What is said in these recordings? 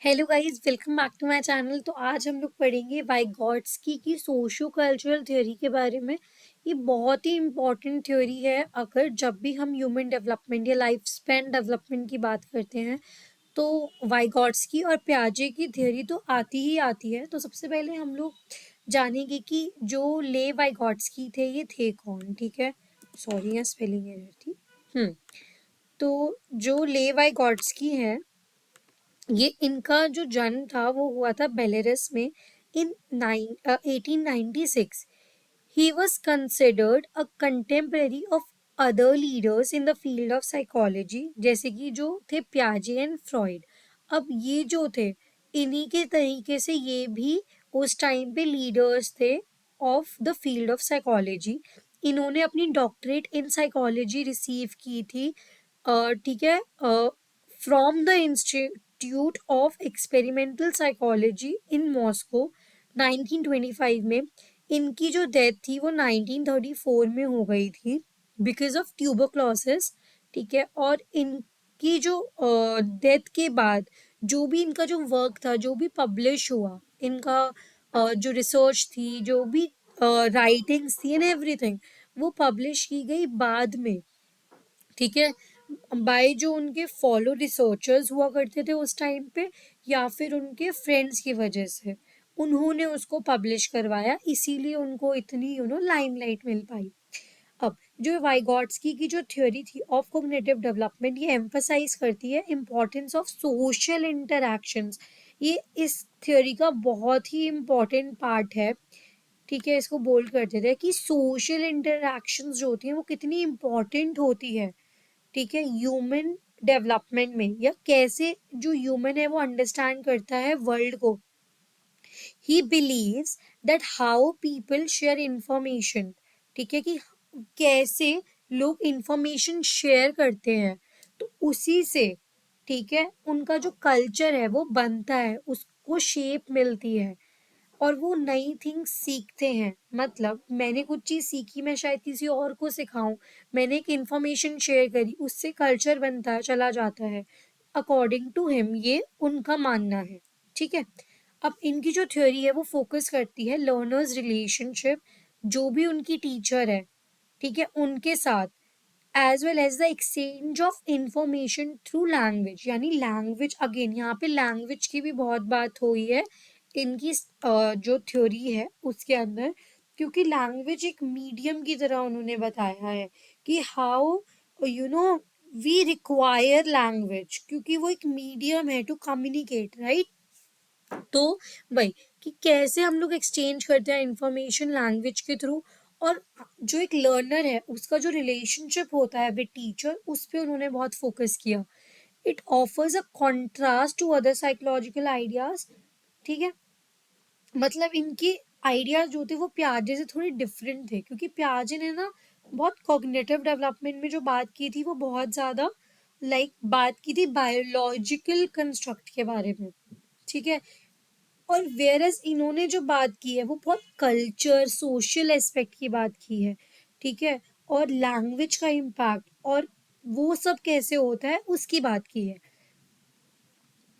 Hello guys, welcome back to my channel. तो आज हम लोग पढ़ेंगे वाइगॉट्स्की की सोशियो कल्चरल थ्योरी के बारे में। ये बहुत ही इम्पोर्टेंट थ्योरी है। अगर जब भी हम ह्यूमन डेवलपमेंट या लाइफ स्पैन डेवलपमेंट की बात करते हैं तो वाइगॉट्स्की और पियाजे की थ्योरी तो आती ही आती है। तो सबसे पहले हम लोग जानेंगे कि जो ले वाइगॉट्स्की थे ये थे कौन। ठीक है, सॉरी यहाँ स्पेलिंग एरर थी। तो जो ले वाइगॉट्स्की है, ये इनका जो जन्म था वो हुआ था बेलारूस में इन 1896। He was considered a contemporary of other leaders in the field of psychology, जैसे कि जो थे पियाजे एंड फ्रॉइड। अब ये जो थे, इन्हीं के तरीके से ये भी उस टाइम पे लीडर्स थे of the field of psychology. इन्होंने अपनी डॉक्टरेट इन साइकोलॉजी रिसीव की थी, ठीक है, from the institute of experimental psychology in Moscow 1925 में। इनकी जो डेथ थी वो 1934 में हो गई थी बिकॉज ऑफ ट्यूबरक्लोसिस। ठीक है, और इनकी जो डेथ के बाद जो भी इनका जो वर्क था, जो भी पब्लिश हुआ, इनका जो रिसर्च थी, जो भी राइटिंग्स थी एंड एवरीथिंग, वो पब्लिश की गई बाद में। ठीक है, बाय जो उनके फॉलो रिसर्चर्स हुआ करते थे उस टाइम पे, या फिर उनके फ्रेंड्स की वजह से उन्होंने उसको पब्लिश करवाया, इसीलिए उनको इतनी लाइमलाइट मिल पाई। अब जो वाइगॉट्स्की की जो थ्योरी थी ऑफ कॉग्निटिव डेवलपमेंट, ये एम्फसाइज करती है इम्पोर्टेंस ऑफ सोशल इंटरैक्शंस। ये इस थ्योरी का बहुत ही इम्पोर्टेंट पार्ट है। ठीक है, इसको बोल्ड करते थे कि सोशल इंटरैक्शंस जो होती हैं वो कितनी इम्पोर्टेंट होती है। ठीक है, ह्यूमन डेवलपमेंट में, या कैसे जो ह्यूमन है वो अंडरस्टैंड करता है वर्ल्ड को। He believes that how people share information, ठीक है, कि कैसे लोग इंफॉर्मेशन शेयर करते हैं, तो उसी से, ठीक है, उनका जो कल्चर है वो बनता है, उसको शेप मिलती है और वो नई थिंग्स सीखते हैं। मतलब मैंने कुछ चीज़ सीखी, मैं शायद किसी और को सिखाऊं, मैंने एक इंफॉर्मेशन शेयर करी, उससे कल्चर बनता है, चला जाता है। अकॉर्डिंग टू हिम, ये उनका मानना है। ठीक है, अब इनकी जो थ्योरी है वो फोकस करती है लर्नर्स रिलेशनशिप, जो भी उनकी टीचर है, ठीक है, उनके साथ, as well as the exchange of information through language. यानी लैंग्वेज, अगेन यहाँ पे लैंग्वेज की भी बहुत बात हुई है इनकी जो थ्योरी है उसके अंदर, क्योंकि लैंग्वेज एक मीडियम की तरह उन्होंने बताया है कि how you know we require language, क्योंकि वो एक मीडियम है टू कम्युनिकेट, राइट। तो वही कि कैसे हम लोग एक्सचेंज करते हैं इंफॉर्मेशन लैंग्वेज के थ्रू, और जो एक लर्नर है उसका जो रिलेशनशिप होता है विद टीचर, उस पे उन्होंने बहुत फोकस किया। It offers a contrast to other psychological ideas. ठीक है, मतलब इनके आइडियाज जो थे वो पियाजे से थोड़े डिफरेंट थे, क्योंकि पियाजे ने ना बहुत कॉग्निटिव डेवलपमेंट में जो बात की थी वो बहुत ज्यादा बात की थी बायोलॉजिकल कंस्ट्रक्ट के बारे में। ठीक है, और वेयरएज इन्होंने जो बात की है वो बहुत कल्चर सोशल एस्पेक्ट की बात की है। ठीक है, और लैंग्वेज का इम्पैक्ट और वो सब कैसे होता है उसकी बात की है।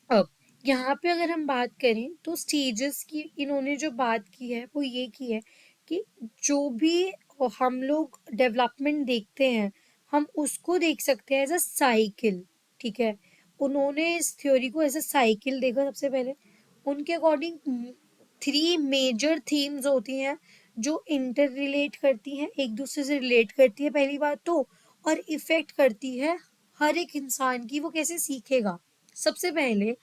अब यहाँ पे अगर हम बात करें तो स्टेजेस की इन्होंने जो बात की है वो ये की है कि जो भी हम लोग डेवलपमेंट देखते हैं, हम उसको देख सकते हैं एज अ साइकिल। ठीक है, उन्होंने इस थ्योरी को एज अ साइकिल देखा। सबसे पहले उनके अकॉर्डिंग थ्री मेजर थीम्स होती हैं जो इंटर रिलेट करती हैं, एक दूसरे से रिलेट करती है पहली बात तो, और इफेक्ट करती है हर एक इंसान की, वो कैसे सीखेगा। सबसे पहले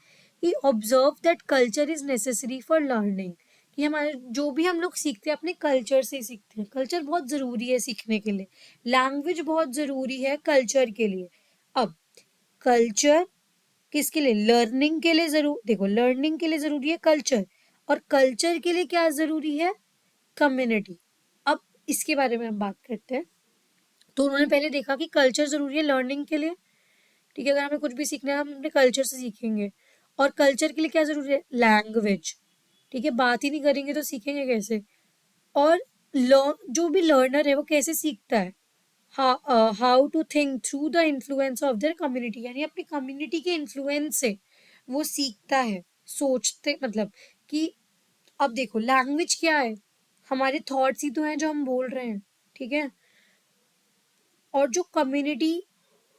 ही observe that culture is necessary for learning, कि हमारे जो भी हम लोग सीखते हैं अपने कल्चर से सीखते हैं। कल्चर बहुत ज़रूरी है सीखने के लिए, लैंग्वेज बहुत ज़रूरी है कल्चर के लिए। अब कल्चर किसके लिए, लर्निंग के लिए जरूर, देखो लर्निंग के लिए ज़रूरी है कल्चर, और कल्चर के लिए क्या ज़रूरी है, कम्युनिटी। अब इसके बारे में हम बात करते हैं। तो उन्होंने पहले देखा कि कल्चर ज़रूरी है लर्निंग के लिए। ठीक है, अगर हमें कुछ भी सीखना है हम अपने कल्चर से सीखेंगे, और कल्चर के लिए क्या जरूरी है, लैंग्वेज। ठीक है, बात ही नहीं करेंगे तो सीखेंगे कैसे। और जो भी लर्नर है वो कैसे सीखता है, how to think through the influence of their community, यानी अपनी कम्युनिटी के इन्फ्लुएंस से वो सीखता है, सोचते मतलब कि अब देखो लैंग्वेज क्या है, हमारे थॉट्स ही तो हैं जो हम बोल रहे हैं, ठीक है। और जो कम्युनिटी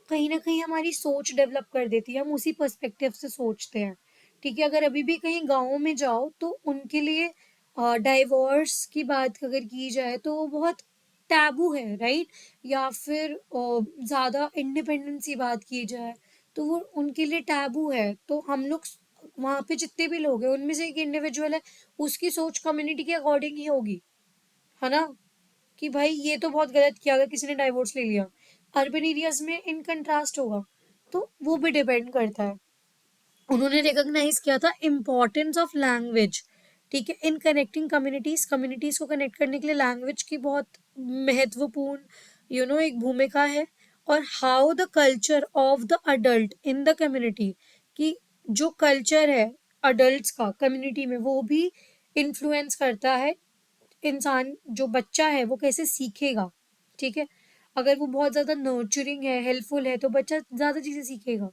कहीं ना कहीं हमारी सोच डेवलप कर देती है, हम उसी पर्सपेक्टिव से सोचते हैं, ठीक है। अगर अभी भी कहीं गाँव में जाओ तो उनके लिए डाइवोर्स की बात अगर की जाए तो वो बहुत टैबू है, राइट। या फिर ज़्यादा इंडिपेंडेंस की बात की जाए तो वो उनके लिए टैबू है। तो हम लोग वहाँ पे जितने भी लोग हैं उनमें से एक इंडिविजुअल है, उसकी सोच कम्युनिटी के अकॉर्डिंग ही होगी, है ना। कि भाई ये तो बहुत गलत किया अगर किसी ने डाइवोर्स ले लिया। अर्बन एरियाज में इन कंट्रास्ट होगा। तो वो भी डिपेंड करता है। उन्होंने रिकॉग्नाइज किया था इम्पोर्टेंस ऑफ लैंग्वेज, ठीक है, इन कनेक्टिंग कम्युनिटीज। कम्युनिटीज को कनेक्ट करने के लिए लैंग्वेज की बहुत महत्वपूर्ण एक भूमिका है। और how the culture of the adult in the community, कि जो कल्चर है अडल्ट्स का कम्युनिटी में वो भी इन्फ्लुएंस करता है इंसान, जो बच्चा है वो कैसे सीखेगा, ठीक है। अगर वो बहुत ज्यादा नर्चरिंग है, हेल्पफुल है, तो बच्चा ज्यादा चीजें सीखेगा,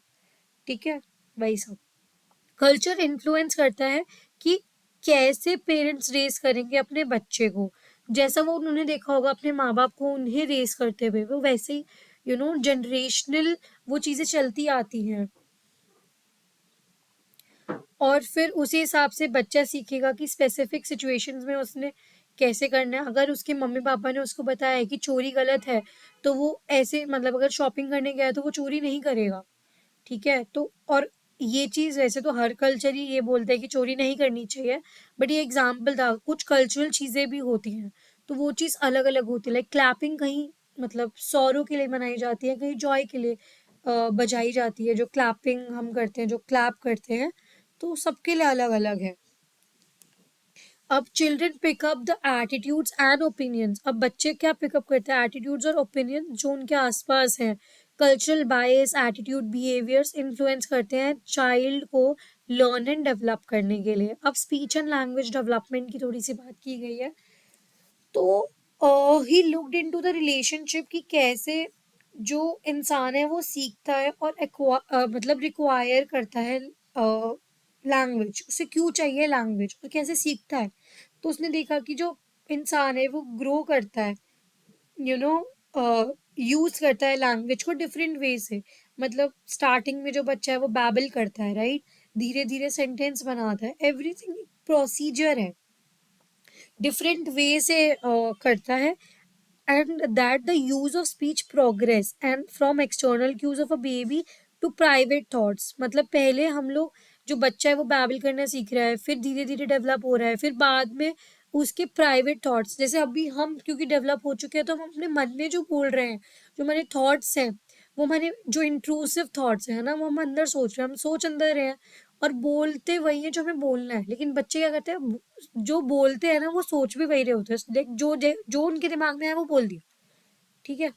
ठीक है। वही सब कल्चर इन्फ्लुएंस करता है कि कैसे पेरेंट्स रेस करेंगे अपने बच्चे को। जैसा वो उन्होंने देखा होगा अपने माँ बाप को उन्हें रेस करते हुए, वो वैसे ही जनरेशनल वो चीजें चलती आती हैं। और फिर उसी हिसाब से बच्चा सीखेगा कि स्पेसिफिक सिचुएशंस में उसने कैसे करना है। अगर उसके मम्मी पापा ने उसको बताया है कि चोरी गलत है, तो वो ऐसे मतलब अगर शॉपिंग करने गया है तो वो चोरी नहीं करेगा, ठीक है। तो और ये चीज वैसे तो हर कल्चर ही ये बोलते हैं कि चोरी नहीं करनी चाहिए, बट ये एग्जाम्पल था, कुछ कल्चरल चीजें भी होती हैं तो वो चीज अलग अलग होती है। लाइक क्लैपिंग कहीं मतलब सौरों के लिए मनाई जाती है, कहीं जॉय के लिए बजाई जाती है। जो क्लैपिंग हम करते हैं, जो क्लैप करते हैं, तो सबके लिए अलग अलग है। अब children pick up the attitudes and opinions. अब बच्चे क्या पिकअप करते हैं, एटीट्यूड्स और ओपिनियंस जो उनके आसपास हैं। कल्चरल बायस, एटीट्यूड, बिहेवियर्स इन्फ्लुएंस करते हैं चाइल्ड को लर्न एंड डेवलप करने के लिए। अब स्पीच एंड लैंग्वेज डेवलपमेंट की थोड़ी सी बात की गई है। तो he looked into the relationship कि कैसे जो इंसान है वो सीखता है और मतलब रिक्वायर करता है लैंग्वेज, उसे क्यों चाहिए लैंग्वेज और कैसे सीखता है। तो उसने देखा कि जो इंसान है वो ग्रो करता है, यू नो यूज करता है लैंग्वेज को डिफरेंट वे से। मतलब स्टार्टिंग में जो बच्चा है वो बैबल करता है, राइट। धीरे धीरे सेंटेंस बनाता है, एवरीथिंग प्रोसीजर है, डिफरेंट वे से करता है। and that the use of speech progress and from external cues of a baby to private thoughts। मतलब पहले हम लोग जो बच्चा है वो बैबल करना सीख रहा है, फिर धीरे धीरे डेवलप हो रहा है, फिर बाद में उसके प्राइवेट थॉट्स, जैसे अभी हम क्योंकि डेवलप हो चुके हैं तो हम अपने मन में जो बोल रहे हैं, जो हमारे थॉट्स हैं, वो हमारे जो इंट्रूसिव थॉट्स हैं ना, वो हम अंदर सोच रहे हैं, हम सोच अंदर रहे हैं और बोलते वही है जो हमें बोलना है। लेकिन बच्चे क्या करते हैं, जो बोलते हैं ना वो सोच भी वही रहे होते हैं, जो जो उनके दिमाग में है वो बोल दिया, ठीक है।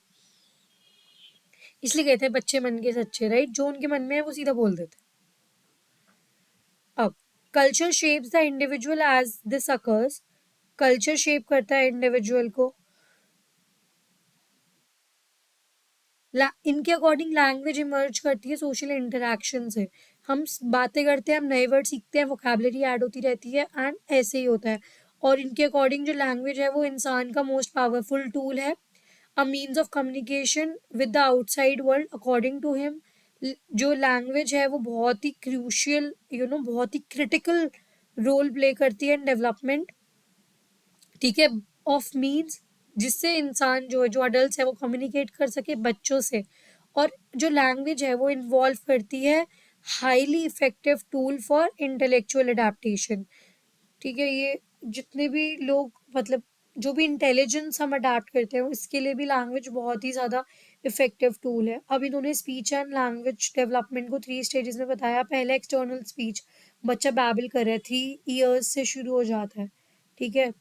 इसलिए कहते हैं बच्चे मन के सच्चे, राइट। जो उनके मन में है वो सीधा बोल देते हैं। अब culture shapes the individual as this occurs. Culture shape करता है इंडिविजुअल को। इनके अकॉर्डिंग लैंग्वेज इमर्ज करती है सोशल इंटरेक्शन से। हम बातें करते हैं, हम नए वर्ड सीखते हैं, वोकैबुलरी ऐड होती रहती है, एंड ऐसे ही होता है। और इनके अकॉर्डिंग जो लैंग्वेज है वो इंसान का मोस्ट पावरफुल टूल है, a means of communication with the outside world according to him. जो लैंग्वेज है वो बहुत ही क्रूशियल, बहुत ही क्रिटिकल रोल प्ले करती है इन डेवलपमेंट, ठीक है, ऑफ मीन्स, जिससे इंसान जो है, जो अडल्ट है, वो कम्युनिकेट कर सके बच्चों से। और जो लैंग्वेज है वो इन्वॉल्व करती है highly effective tool for intellectual adaptation, ठीक है। ये जितने भी लोग मतलब जो भी इंटेलिजेंस हम अडेप्ट करते हैं इसके लिए भी लैंग्वेज बहुत ही ज़्यादा इफेक्टिव टूल है। अब इन्होंने स्पीच एंड लैंग्वेज डेवलपमेंट को 3 स्टेजेस में बताया। पहला एक्सटर्नल स्पीच, बच्चा बैबल कर रहा है, 3 ईयर्स से शुरू हो जाता है, ठीक है।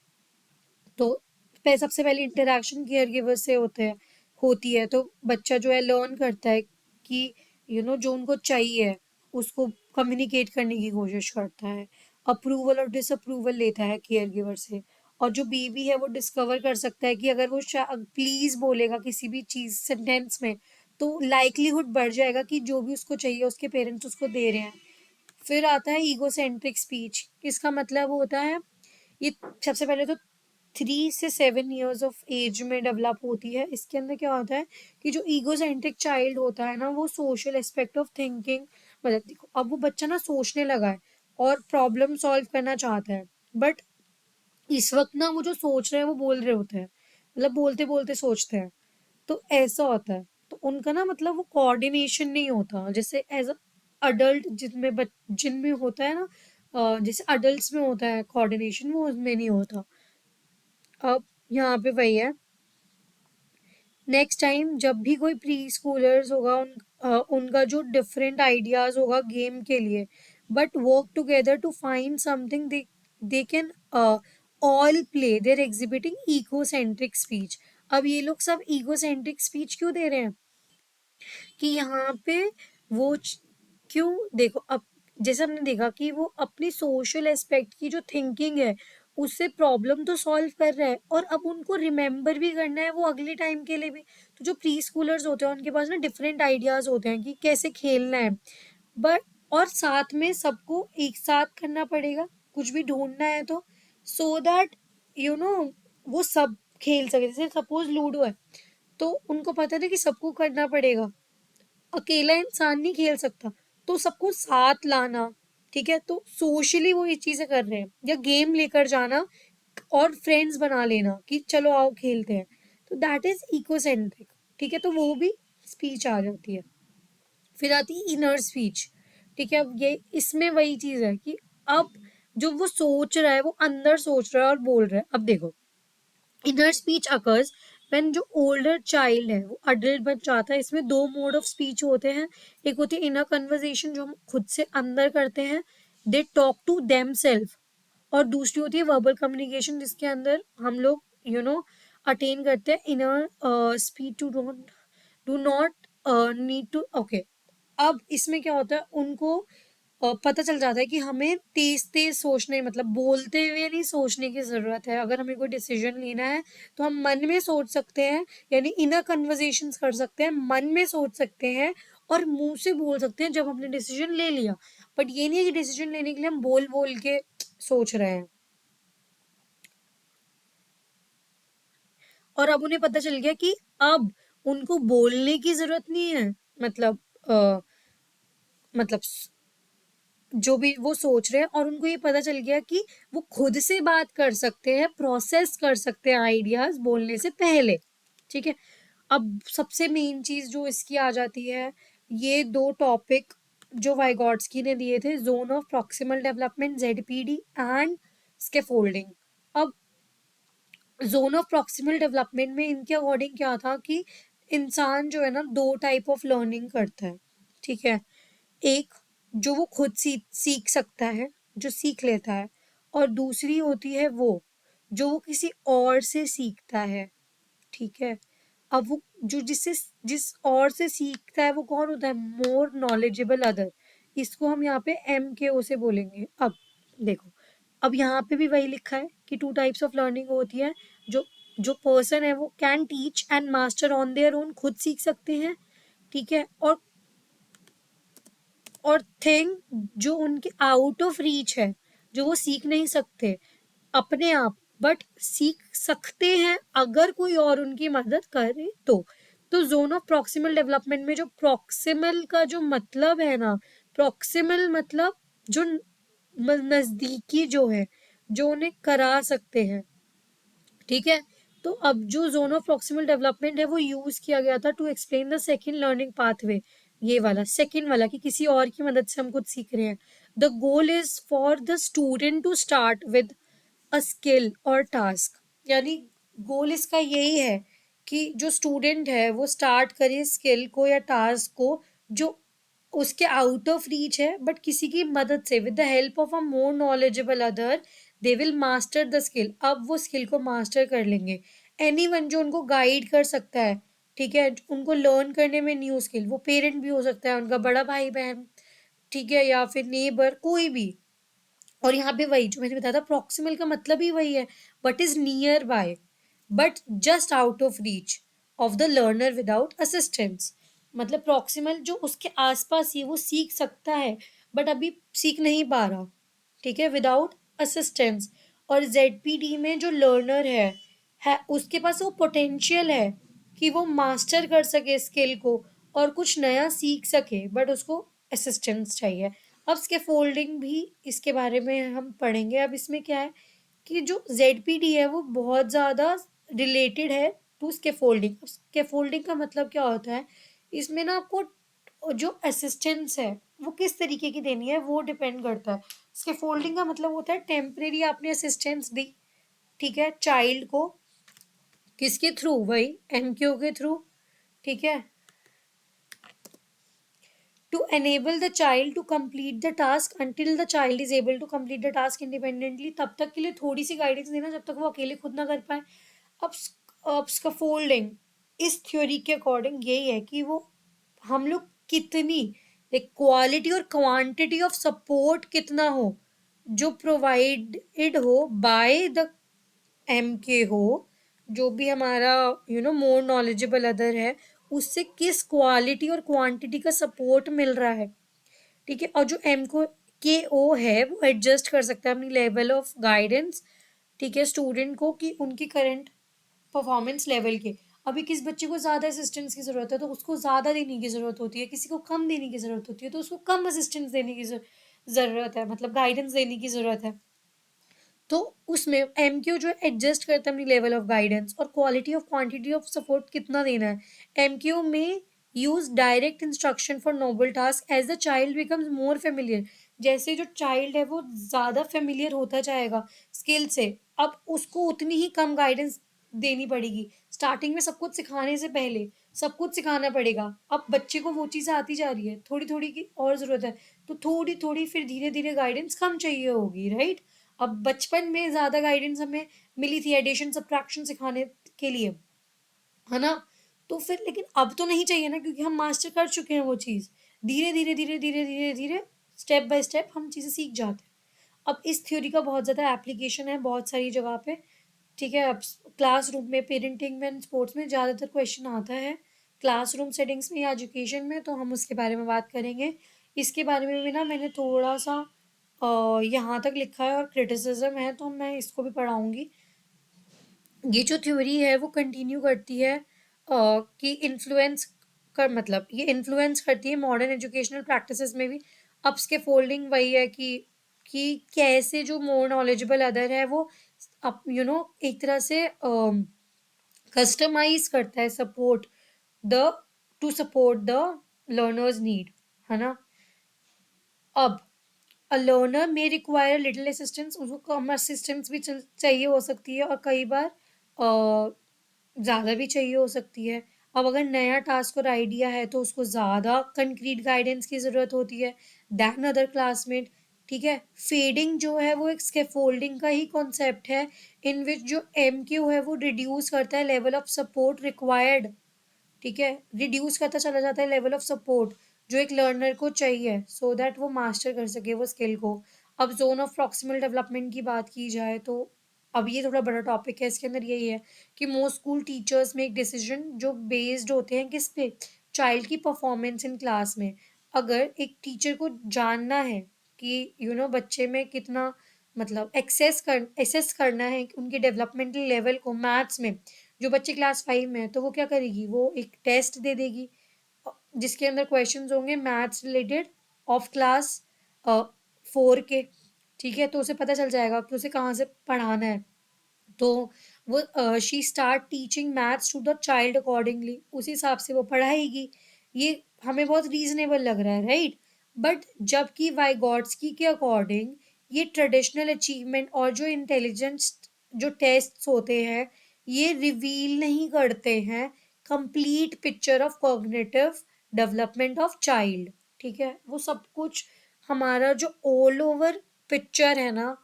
तो सबसे पहले इंटरेक्शन केयर गिवर से होती है। तो बच्चा जो है लर्न करता है कि जो उनको चाहिए उसको कम्युनिकेट करने की कोशिश करता है। अप्रूवल और डिसअप्रूवल लेता है केयर गिवर से। और जो बेबी है वो डिस्कवर कर सकता है कि अगर वो प्लीज बोलेगा किसी भी चीज सेंटेंस में, तो लाइकलीहुड बढ़ जाएगा कि जो भी उसको चाहिए उसके पेरेंट्स उसको दे रहे हैं। फिर आता है ईगोसेंट्रिक स्पीच। इसका मतलब होता है, ये सबसे पहले तो 3 से 7 ईयर्स ऑफ एज में डेवलप होती है। इसके अंदर क्या होता है कि जो ईगोसेंट्रिक चाइल्ड होता है ना, वो सोशल एस्पेक्ट ऑफ थिंकिंग, मतलब देखो अब वो बच्चा ना सोचने लगा है और प्रॉब्लम सॉल्व करना चाहता है, बट इस वक्त ना वो जो सोच रहे हैं वो बोल रहे होते हैं, मतलब बोलते बोलते सोचते हैं। तो ऐसा होता है, तो उनका ना मतलब वो कोऑर्डिनेशन नहीं होता जैसे एज अडल्ट जिनमें होता है ना, जैसे अडल्ट्स में होता है कोऑर्डिनेशन, वो उसमें नहीं होता। अब यहाँ पे वही है, नेक्स्ट टाइम जब भी कोई प्री स्कूलर्स होगा, उनका जो डिफरेंट आइडियाज होगा गेम के लिए, but work together to find something they can all play, they're exhibiting ecocentric speech. अब ये लोग सब इकोसेंट्रिक स्पीच क्यों दे रहे हैं कि यहाँ पे वो क्यों, देखो अब जैसे हमने देखा कि वो अपनी सोशल एस्पेक्ट की जो थिंकिंग है उससे प्रॉब्लम तो सॉल्व कर रहा है, और अब उनको रिमेम्बर भी करना है वो अगले टाइम के लिए भी। तो जो प्री स्कूलर्स होते हैं उनके पास ना डिफरेंट आइडियाज होते हैं कि कैसे खेलना है, बट और साथ में सबको एक साथ करना पड़ेगा, कुछ भी ढूंढना है तो, सो दैट यू नो वो सब खेल सके। जैसे सपोज लूडो है, तो उनको पता था कि सबको करना पड़ेगा, अकेला इंसान नहीं खेल सकता, तो सबको साथ लाना। ठीक है, तो सोशली वो ये चीजें कर रहे हैं, या गेम लेकर जाना और फ्रेंड्स बना लेना कि चलो आओ खेलते हैं, तो दैट इज इकोसेंट्रिक। ठीक है, तो वो भी स्पीच आ जाती है। फिर आती है इनर स्पीच। ठीक है, अब ये इसमें वही चीज है कि अब जो वो सोच रहा है वो अंदर सोच रहा है और बोल रहा है। अब देखो, इनर स्पीच अकर्स व्हेन जो ओल्डर चाइल्ड है वो अडल्ट बन जाता है। इसमें दो मोड ऑफ स्पीच होते हैं, एक होती है इनर कन्वर्सेशन जो हम खुद से अंदर करते हैं, they talk to them self, और दूसरी होती है वर्बल कम्युनिकेशन जिसके अंदर हम लोग अटेन करते हैं inner speech to don't do not need to. Okay, अब इसमें क्या होता है, उनको पता चल जाता है कि हमें तेज तेज सोचने, मतलब बोलते हुए नहीं सोचने की जरूरत है। अगर हमें कोई डिसीजन लेना है तो हम मन में सोच सकते हैं, यानी इनर कन्वर्सेशंस कर सकते हैं, मन में सोच सकते हैं और मुंह से बोल सकते हैं जब हमने डिसीजन ले लिया। बट ये नहीं है कि डिसीजन लेने के लिए हम बोल बोल के सोच रहे हैं। और अब उन्हें पता चल गया कि अब उनको बोलने की जरूरत नहीं है, मतलब मतलब जो भी वो सोच रहे हैं, और उनको ये पता चल गया कि वो खुद से बात कर सकते हैं, प्रोसेस कर सकते हैं आइडियाज बोलने से पहले। ठीक है, अब सबसे मेन चीज जो इसकी आ जाती है, ये दो टॉपिक जो वाइगॉट्स्की ने दिए थे, zone of proximal development ZPD and scaffolding. अब जोन ऑफ प्रॉक्सिमल डेवलपमेंट में इनके अकॉर्डिंग क्या था कि इंसान जो है ना, दो टाइप ऑफ लर्निंग करता है। ठीक है, एक जो वो खुद सीख सकता है, जो सीख लेता है, और दूसरी होती है वो जो वो किसी और से सीखता है। ठीक है, अब वो जो जिस और से सीखता है वो कौन होता है, मोर नॉलेजेबल अदर। इसको हम यहाँ पे MKO से बोलेंगे। अब देखो, अब यहाँ पे भी वही लिखा है कि टू टाइप्स ऑफ लर्निंग होती है, जो जो पर्सन है वो can teach and master on their own, खुद सीख सकते हैं। ठीक है, और थिंग जो उनके आउट ऑफ रीच है, जो वो सीख नहीं सकते अपने आप, बट सीख सकते हैं अगर कोई और उनकी मदद करे तो जोन ऑफ प्रॉक्सिमल डेवलपमेंट में जो प्रॉक्सिमल का जो मतलब है ना, प्रॉक्सिमल मतलब जो नजदीकी जो है, जो उन्हें करा सकते हैं। ठीक है, तो अब जो जोन ऑफ प्रॉक्सिमल डेवलपमेंट है वो यूज किया गया था to explain the second learning pathway. ये वाला सेकंड वाला कि किसी और की मदद से हम कुछ सीख रहे हैं। The goal is for the student to start with a skill और टास्क, यानी गोल इसका यही है कि जो स्टूडेंट है वो स्टार्ट करे स्किल को या टास्क को जो उसके आउट ऑफ रीच है, बट किसी की मदद से, with the help of a more knowledgeable other they will master the skill. अब वो स्किल को मास्टर कर लेंगे। एनी वन जो उनको गाइड कर सकता है, ठीक है, उनको लर्न करने में न्यू स्किल, वो पेरेंट भी हो सकता है, उनका बड़ा भाई बहन, ठीक है, या फिर नेबर, कोई भी। और यहाँ पे वही जो मैंने बताया था, प्रॉक्सिमल का मतलब ही वही है, but is near by, but just out of reach of the learner without assistance. मतलब प्रॉक्सिमल जो उसके आसपास ही वो सीख सकता है, बट अभी सीख नहीं पा रहा, ठीक है, विदाउट असिस्टेंस। और जेडपीडी में जो लर्नर है उसके पास वो पोटेंशियल है कि वो मास्टर कर सके स्किल को और कुछ नया सीख सके, बट उसको असिस्टेंस चाहिए। अब स्कैफोल्डिंग भी इसके बारे में हम पढ़ेंगे। अब इसमें क्या है कि जो जेडपीडी है वो बहुत ज़्यादा रिलेटेड है टू स्कैफोल्डिंग। स्कैफोल्डिंग का मतलब क्या होता है, इसमें ना आपको जो असिस्टेंस है वो किस तरीके की देनी है वो डिपेंड करता है। स्कैफोल्डिंग का मतलब होता है टेम्परेरी आपने असिस्टेंस दी, ठीक है, चाइल्ड को, किसके थ्रू, वही एमक्यू के थ्रू, ठीक है, to enable the child to complete the task until the child is able to complete the task independently। तब तक के लिए थोड़ी सी गाइडेंस देना जब तक वो अकेले खुद ना कर पाए। अब अब स्कैफोल्डिंग इस थ्योरी के अकॉर्डिंग यही है कि वो हम लोग कितनी क्वालिटी और क्वांटिटी ऑफ सपोर्ट कितना हो जो प्रोवाइडेड हो बाय द एम के हो, जो भी हमारा मोर नॉलेजेबल अदर है, उससे किस क्वालिटी और क्वांटिटी का सपोर्ट मिल रहा है, ठीक है। और जो एम को के ओ है वो एडजस्ट कर सकता है अपनी लेवल ऑफ गाइडेंस, ठीक है, स्टूडेंट को कि उनकी करंट परफॉर्मेंस लेवल के। अभी किस बच्चे को ज़्यादा असिस्टेंस की ज़रूरत है तो उसको ज़्यादा देने की ज़रूरत होती है, किसी को कम देने की ज़रूरत होती है तो उसको कम असिस्टेंस देने की ज़रूरत है, मतलब गाइडेंस देने की ज़रूरत है। तो उसमें एमक्यू जो एडजस्ट करता है अपनी लेवल ऑफ गाइडेंस और quality of quantity of support कितना देना है। एमक्यू में use direct instruction for novel task as the child becomes more familiar. जैसे जो चाइल्ड है वो ज़्यादा फेमिलियर होता जाएगा स्किल से, अब उसको उतनी ही कम गाइडेंस देनी पड़ेगी। स्टार्टिंग में सब कुछ सिखाने से पहले सब कुछ सिखाना पड़ेगा। अब बच्चे को वो चीज़ आती जा रही है, थोड़ी थोड़ी की और ज़रूरत है, तो थोड़ी थोड़ी फिर धीरे धीरे गाइडेंस कम चाहिए होगी, राइट। अब बचपन में ज्यादा गाइडेंस हमें मिली थी एडिशन सब्ट्रैक्शन सिखाने के लिए, है ना, तो फिर लेकिन अब तो नहीं चाहिए ना, क्योंकि हम मास्टर कर चुके हैं वो चीज़। धीरे धीरे धीरे धीरे धीरे धीरे स्टेप बाय स्टेप हम चीज़ें सीख जाते हैं। अब इस थ्योरी का बहुत ज़्यादा एप्लीकेशन है बहुत सारी जगह पे, ठीक है। अब क्लासरूम में, पेरेंटिंग में, स्पोर्ट्स में ज़्यादातर क्वेश्चन आता है क्लासरूम सेटिंग्स में या एजुकेशन में, तो हम उसके बारे में बात करेंगे। इसके बारे में भी ना मैंने थोड़ा सा यहाँ तक लिखा है और क्रिटिसिज्म है तो मैं इसको भी पढ़ाऊंगी। ये जो थ्योरी है वो कंटिन्यू करती है कि इन्फ्लुएंस कर, मतलब ये इन्फ्लुएंस करती है मॉडर्न एजुकेशनल प्रैक्टिसेस में भी। अब स्के फोल्डिंग वही है कि कैसे जो मोर नॉलेजेबल अदर है वो अब एक तरह से कस्टमाइज करता है support the two support the learners need, है ना। अब a learner may require little assistance, उसको कम असिस्टेंस भी चाहिए हो सकती है और कई बार ज़्यादा भी चाहिए हो सकती है। अब अगर नया टास्क और आइडिया है तो उसको ज़्यादा कंक्रीट गाइडेंस की ज़रूरत होती है दैन अदर क्लासमेट, ठीक है। फेडिंग जो है वो एक स्कैफोल्डिंग का ही कॉन्सेप्ट है इन विच जो एम क्यू है वो रिड्यूस करता है लेवल ऑफ सपोर्ट रिक्वायर्ड, ठीक है, रिड्यूस करता चला जाता है लेवल ऑफ सपोर्ट जो एक लर्नर को चाहिए सो दैट वो मास्टर कर सके वो स्किल को। अब जोन ऑफ प्रॉक्सिमल डेवलपमेंट की बात की जाए तो अब ये थोड़ा बड़ा टॉपिक है, इसके अंदर यही है कि most school teachers make decision जो बेस्ड होते हैं किस पे, चाइल्ड की परफॉर्मेंस इन क्लास में। अगर एक टीचर को जानना है कि बच्चे में कितना, मतलब एसेस करना है उनके डेवलपमेंटल लेवल को मैथ्स में, जो बच्चे क्लास 5 में है तो वो क्या करेगी, वो एक टेस्ट दे देगी जिसके अंदर क्वेश्चंस होंगे मैथ्स रिलेटेड ऑफ क्लास 4 के, ठीक है। तो उसे पता चल जाएगा कि उसे कहाँ से पढ़ाना है। तो वो she start teaching maths to the child accordingly, उस हिसाब से वो पढ़ाएगी। ये हमें बहुत रीजनेबल लग रहा है, राइट। बट जबकि वाइगॉट्स्की के अकॉर्डिंग ये ट्रेडिशनल अचीवमेंट और जो इंटेलिजेंस जो टेस्ट्स होते हैं ये रिवील नहीं करते हैं complete picture of cognitive development of child, ठीक है। वो सब कुछ हमारा जो ऑल ओवर पिक्चर है ना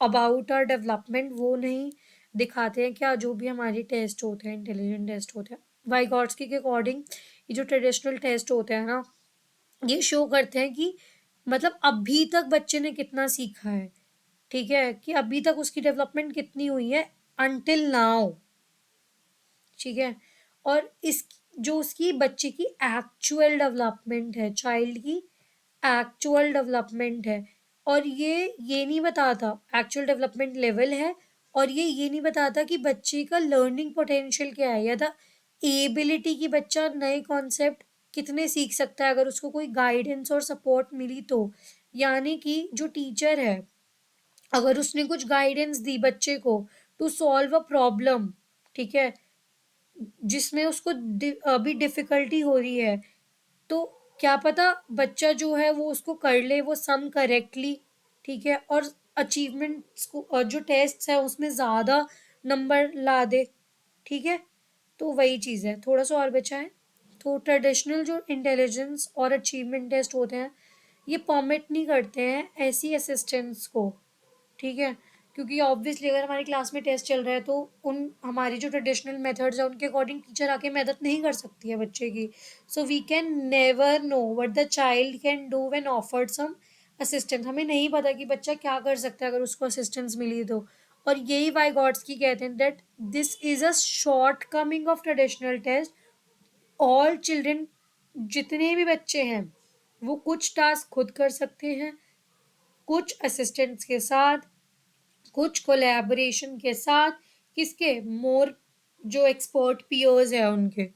अबाउट आर डेवलपमेंट वो नहीं दिखाते हैं, क्या जो भी हमारे टेस्ट होते हैं इंटेलिजेंट टेस्ट होते हैं वाइगॉट्स्की के अकॉर्डिंग। ये जो ट्रेडिशनल टेस्ट होते हैं ना ये शो करते हैं कि मतलब अभी तक बच्चे ने कितना सीखा है, ठीक है, कि अभी तक उसकी डेवलपमेंट कितनी हुई है अनटिल नाउ, ठीक है। और इस जो उसकी बच्चे की एक्चुअल डेवलपमेंट है चाइल्ड की एक्चुअल डेवलपमेंट है। और ये नहीं बताता एक्चुअल डेवलपमेंट लेवल है, और ये नहीं बताता कि बच्चे का लर्निंग पोटेंशियल क्या है, या द एबिलिटी की बच्चा नए कॉन्सेप्ट कितने सीख सकता है अगर उसको कोई गाइडेंस और सपोर्ट मिली तो। यानी कि जो टीचर है, अगर उसने कुछ गाइडेंस दी बच्चे को टू सॉल्व अ प्रॉब्लम, ठीक है, जिसमें उसको अभी डिफिकल्टी हो रही है, तो क्या पता बच्चा जो है वो उसको कर ले वो सम करेक्टली, ठीक है, और अचीवमेंट्स को और जो टेस्ट है उसमें ज़्यादा नंबर ला दे, ठीक है। तो वही चीज़ है, थोड़ा सा और बचा है। तो ट्रेडिशनल जो इंटेलिजेंस और अचीवमेंट टेस्ट होते हैं, ये परमिट नहीं करते हैं ऐसी असिस्टेंट्स को, ठीक है। क्योंकि ऑब्वियसली अगर हमारी क्लास में टेस्ट चल रहा है तो उन हमारी जो ट्रेडिशनल मेथड्स है उनके अकॉर्डिंग टीचर आके मदद नहीं कर सकती है बच्चे की। So we can never know what the child can do when offered some assistance. हमें नहीं पता कि बच्चा क्या कर सकता है अगर उसको असिस्टेंस मिली तो। और यही वाइगॉट्स्की कहते हैं that this is a short coming of traditional test. All children, जितने भी बच्चे हैं, वो कुछ टास्क खुद कर सकते हैं, कुछ असिस्टेंट्स के साथ, कुछ कोलैबोरेशन के साथ, किसके, मोर जो एक्सपर्ट पीयर्स है उनके।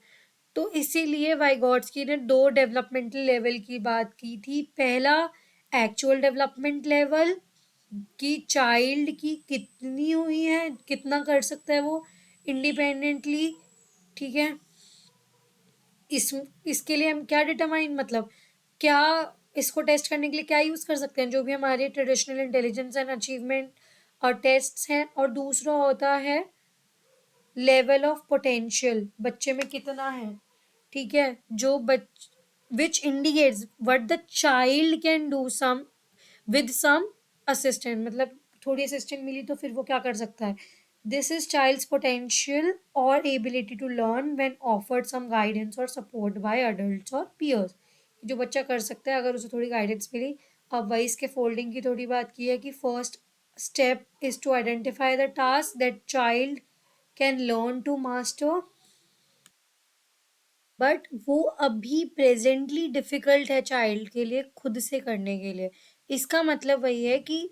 तो इसीलिए वाइगॉट्स्की ने दो डेवलपमेंटल लेवल की बात की थी। पहला एक्चुअल डेवलपमेंट लेवल, कि चाइल्ड की कितनी हुई है, कितना कर सकता है वो इंडिपेंडेंटली, ठीक है। इस इसके लिए हम क्या डिटरमाइन, मतलब क्या इसको टेस्ट करने के लिए क्या यूज़ कर सकते हैं, जो भी हमारे ट्रेडिशनल इंटेलिजेंस एंड अचीवमेंट और टेस्ट्स हैं। और दूसरा होता है लेवल ऑफ पोटेंशियल, बच्चे में कितना है, ठीक है, जो बच which indicates what the child can do some with some assistant, मतलब थोड़ी असिस्टेंट मिली तो फिर वो क्या कर सकता है। दिस इज चाइल्ड्स पोटेंशियल और ability to learn when offered some guidance और सपोर्ट बाय अडल्ट्स और पीयर्स। जो बच्चा कर सकता है अगर उसे थोड़ी गाइडेंस मिली। अब वही इसके फोल्डिंग की थोड़ी बात की है कि first step is to identify the task that child can learn to master, but वो अभी प्रेजेंटली डिफिकल्ट है चाइल्ड के लिए खुद से करने के लिए। इसका मतलब वही है कि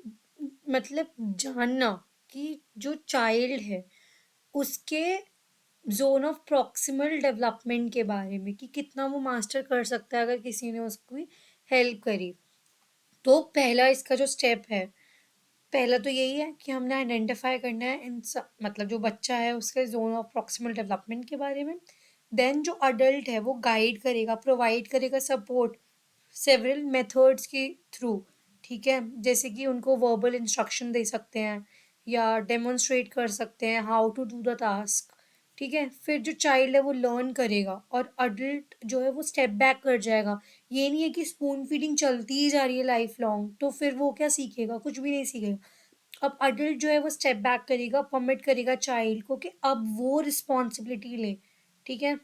मतलब जानना कि जो चाइल्ड है उसके जोन ऑफ प्रॉक्सिमल डेवलपमेंट के बारे में, कि कितना वो मास्टर कर सकता है अगर किसी ने उसकी हेल्प करी। तो पहला इसका जो स्टेप है, पहला तो यही है कि हमने आइडेंटिफाई करना है इन सब, मतलब जो बच्चा है उसके जोन ऑफ प्रॉक्सिमल डेवलपमेंट के बारे में। देन जो अडल्ट है वो गाइड करेगा, प्रोवाइड करेगा सपोर्ट सेवरल मेथड्स के थ्रू, ठीक है, जैसे कि उनको वर्बल इंस्ट्रक्शन दे सकते हैं या डेमोन्स्ट्रेट कर सकते हैं how to do the task, ठीक है। फिर जो चाइल्ड है वो लर्न करेगा और अडल्ट जो है वो स्टेप बैक कर जाएगा। ये नहीं है कि स्पून फीडिंग चलती ही जा रही है लाइफ लॉन्ग, तो फिर वो क्या सीखेगा, कुछ भी नहीं सीखेगा। अब अडल्ट जो है वो स्टेप बैक करेगा, परमिट करेगा चाइल्ड को कि अब वो रिस्पॉन्सिबिलिटी ले, ठीक है,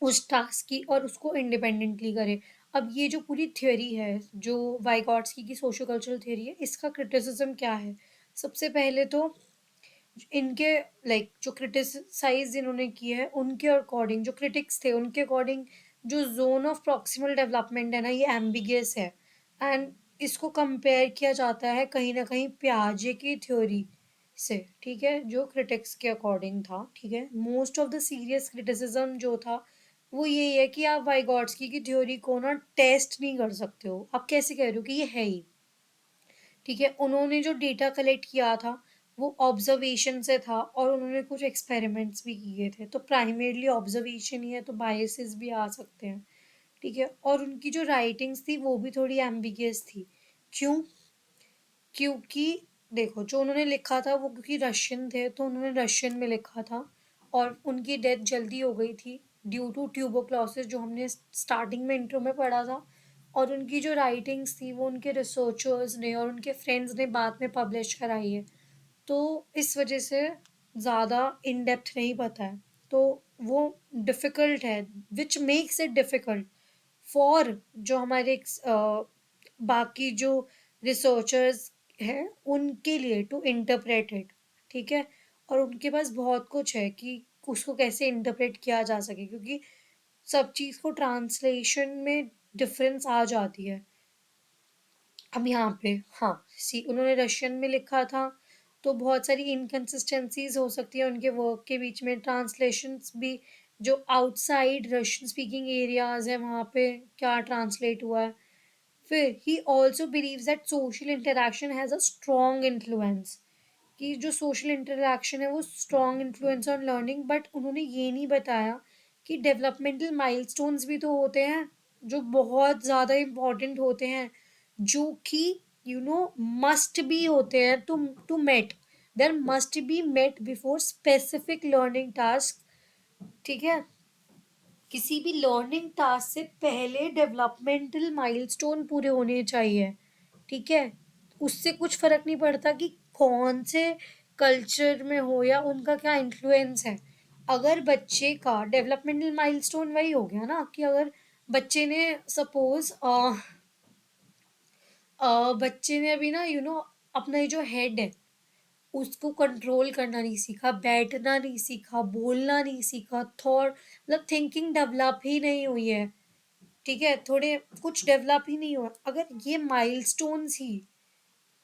उस टास्क की, और उसको इंडिपेंडेंटली करे। अब ये जो पूरी थ्योरी है जो वाइगॉट्स्की की सोशो कल्चरल थ्योरी है, इसका क्रिटिसिज्म क्या है। सबसे पहले तो इनके जो क्रिटिसाइज इन्होंने की है उनके अकॉर्डिंग, जो क्रिटिक्स थे उनके अकॉर्डिंग, जो जोन ऑफ प्रॉक्सिमल डेवलपमेंट है ना, ये एम्बिगियस है। एंड इसको कंपेयर किया जाता है कहीं ना कहीं प्याजे की थ्योरी से, ठीक है, जो क्रिटिक्स के अकॉर्डिंग था, ठीक है। Most of the serious criticism जो था वो यही है कि आप वाइगॉट्स्की की थ्योरी को ना टेस्ट नहीं कर सकते हो। आप कैसे कह रहे हो कि ये है ही, ठीक है। उन्होंने जो डेटा कलेक्ट किया था वो ऑब्जर्वेशन से था, और उन्होंने कुछ एक्सपेरिमेंट्स भी किए थे, तो प्राइमरली ऑब्जर्वेशन ही है, तो बायसेस भी आ सकते हैं, ठीक है। और उनकी जो राइटिंग्स थी वो भी थोड़ी एम्बिगियस थी। क्यों? क्योंकि देखो जो उन्होंने लिखा था वो, क्योंकि रशियन थे तो उन्होंने रशियन में लिखा था, और उनकी डेथ जल्दी हो गई थी ड्यू टू ट्यूबरक्लोसिस, जो हमने स्टार्टिंग में इंट्रो में पढ़ा था। और उनकी जो राइटिंग्स थी वो उनके रिसर्चर्स ने और उनके फ्रेंड्स ने बाद में पब्लिश कराई है, तो इस वजह से ज़्यादा इन डेप्थ नहीं पता है, तो वो डिफ़िकल्ट है, which makes it difficult for जो हमारे बाकी जो रिसर्चर्स हैं उनके लिए टू इंटरप्रेट इट, ठीक है। और उनके पास बहुत कुछ है कि उसको कैसे इंटरप्रेट किया जा सके, क्योंकि सब चीज़ को ट्रांसलेशन में डिफरेंस आ जाती है। अब यहाँ पे हाँ सी उन्होंने रशियन में लिखा था, तो बहुत सारी इनकंसिस्टेंसीज हो सकती है उनके वर्क के बीच में, ट्रांसलेशंस भी जो आउटसाइड रशियन स्पीकिंग एरियाज है वहाँ पे क्या ट्रांसलेट हुआ है। फिर he also believes that social interaction has a strong influence, कि जो सोशल इंटरेक्शन है वो strong influence on learning, but उन्होंने ये नहीं बताया कि डेवलपमेंटल माइलस्टोन्स भी तो होते हैं जो बहुत ज़्यादा इम्पोर्टेंट होते हैं, जो कि मस्ट बी होते हैं to met, there must be met before specific learning task. ठीक है, किसी भी लर्निंग टास्क से पहले डेवलपमेंटल माइलस्टोन पूरे होने चाहिए। ठीक है, उससे कुछ फर्क नहीं पड़ता कि कौन से कल्चर में हो या उनका क्या इन्फ्लुएंस है। अगर बच्चे का डेवलपमेंटल माइलस्टोन वही हो गया ना कि अगर बच्चे ने सपोज बच्चे ने अभी ना अपना ये जो हेड है उसको कंट्रोल करना नहीं सीखा, बैठना नहीं सीखा, बोलना नहीं सीखा, थॉट मतलब थिंकिंग डेवलप ही नहीं हुई है। ठीक है, थोड़े कुछ डेवलप ही नहीं हुआ, अगर ये माइलस्टोन्स ही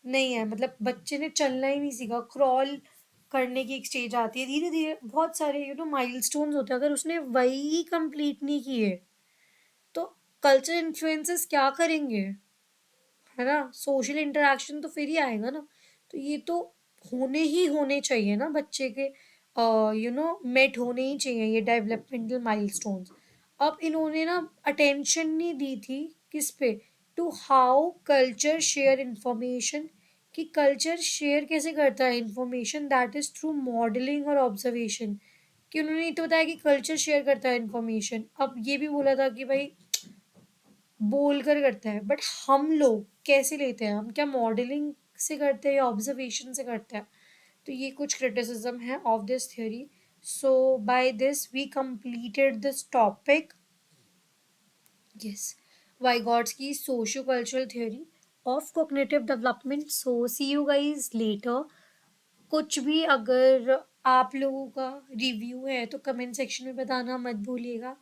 नहीं है, मतलब बच्चे ने चलना ही नहीं सीखा, क्रॉल करने की एक स्टेज आती है, धीरे धीरे बहुत सारे माइलस्टोन्स होते हैं, अगर उसने वही कंप्लीट नहीं किए तो कल्चर इन्फ्लुएंसेस क्या करेंगे, है ना, सोशल इंटरेक्शन तो फिर ही आएगा ना। तो ये तो होने चाहिए ना बच्चे के, मेट होने ही चाहिए ये डेवलपमेंटल माइलस्टोन्स। अब इन्होंने ना अटेंशन नहीं दी थी किस पे, to how culture share information, कि कल्चर शेयर कैसे करता है information, that is through modelling और ऑब्जर्वेशन। कि उन्होंने ये तो बताया कि कल्चर शेयर करता है इंफॉर्मेशन, अब ये भी बोला था कि भाई बोल कर करता है, बट हम लोग कैसे लेते हैं, हम क्या मॉडलिंग से करते हैं या ऑब्जर्वेशन से करते हैं। तो ये कुछ क्रिटिसिज्म है of this theory. So by this we completed this topic. Yes, Vygotsky's की socio cultural theory of cognitive development. So see you guys later. कुछ भी अगर आप लोगों का रिव्यू है तो कमेंट सेक्शन में बताना मत भूलिएगा।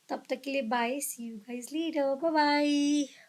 तब तक के लिए bye, see you guys later, bye bye.